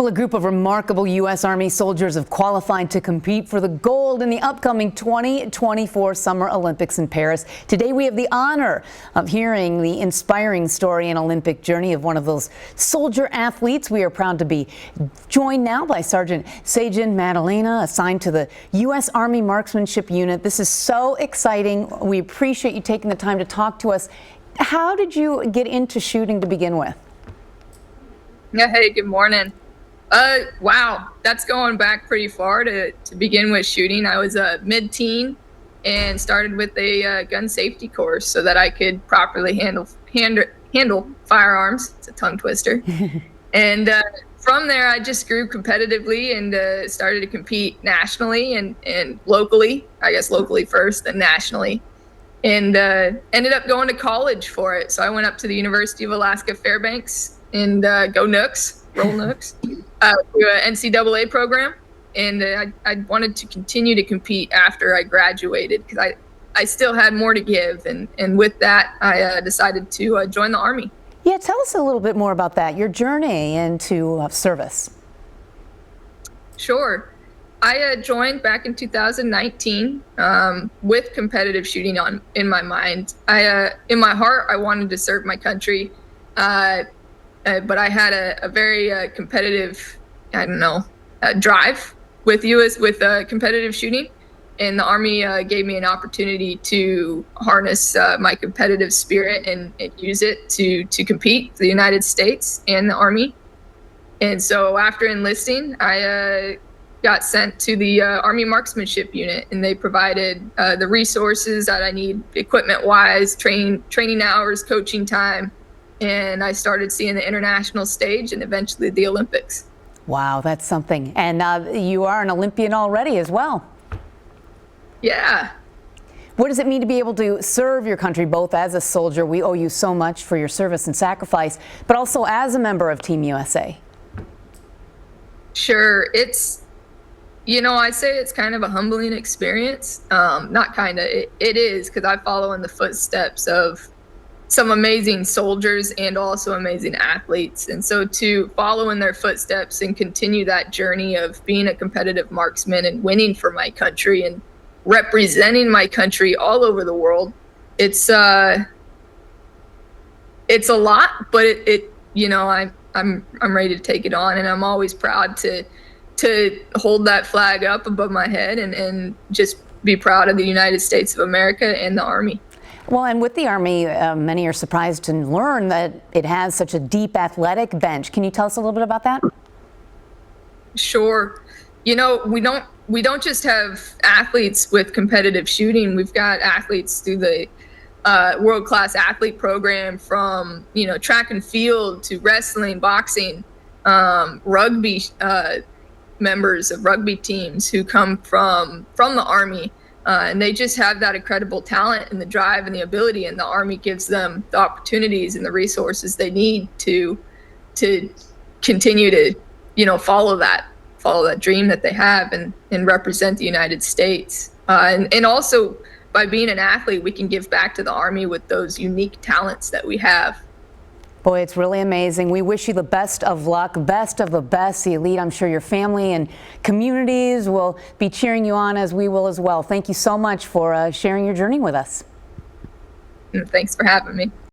Well, a group of remarkable U.S. Army soldiers have qualified to compete for the gold in the upcoming 2024 Summer Olympics in Paris. Today, we have the honor of hearing the inspiring story and Olympic journey of one of those soldier athletes. We are proud to be joined now by Sergeant Sagen Maddalena, assigned to the U.S. Army Marksmanship Unit. This is so exciting. We appreciate you taking the time to talk to us. How did you get into shooting to begin with? Yeah, hey, good morning. Wow, that's going back pretty far to begin with shooting. I was a mid-teen and started with a gun safety course so that I could properly handle firearms. It's a tongue twister. And from there, I just grew competitively and started to compete nationally and locally. I guess locally first, then nationally. And ended up going to college for it. So I went up to the University of Alaska Fairbanks and go Nooks, roll Nooks. To an NCAA program, and I wanted to continue to compete after I graduated because I still had more to give, and with that I decided to join the Army. Yeah, tell us a little bit more about that, your journey into service. Sure. I joined back in 2019 with competitive shooting in my mind. In my heart, I wanted to serve my country. But I had a very competitive, drive with competitive shooting, and the Army gave me an opportunity to harness my competitive spirit and use it to compete for the United States and the Army. And so after enlisting, I got sent to the Army Marksmanship Unit, and they provided the resources that I need, equipment-wise, training hours, coaching time. And I started seeing the international stage and eventually the Olympics. Wow, that's something. And you are an Olympian already as well. Yeah. What does it mean to be able to serve your country, both as a soldier? We owe you so much for your service and sacrifice, but also as a member of Team USA. Sure. It's, I say it's kind of a humbling experience. Not kind of, it is, because I follow in the footsteps of some amazing soldiers and also amazing athletes. And so to follow in their footsteps and continue that journey of being a competitive marksman and winning for my country and representing my country all over the world, it's a lot, but I'm ready to take it on, and I'm always proud to hold that flag up above my head and just be proud of the United States of America and the Army. Well, and with the Army, many are surprised to learn that it has such a deep athletic bench. Can you tell us a little bit about that? Sure. We don't just have athletes with competitive shooting. We've got athletes through the world-class athlete program, from track and field to wrestling, boxing, rugby, members of rugby teams who come from the Army. And they just have that incredible talent and the drive and the ability, and the Army gives them the opportunities and the resources they need to continue to, follow that dream that they have and represent the United States. And also, by being an athlete, we can give back to the Army with those unique talents that we have. Boy, it's really amazing. We wish you the best of luck, best of the best, the elite. I'm sure your family and communities will be cheering you on, as we will as well. Thank you so much for sharing your journey with us. Thanks for having me.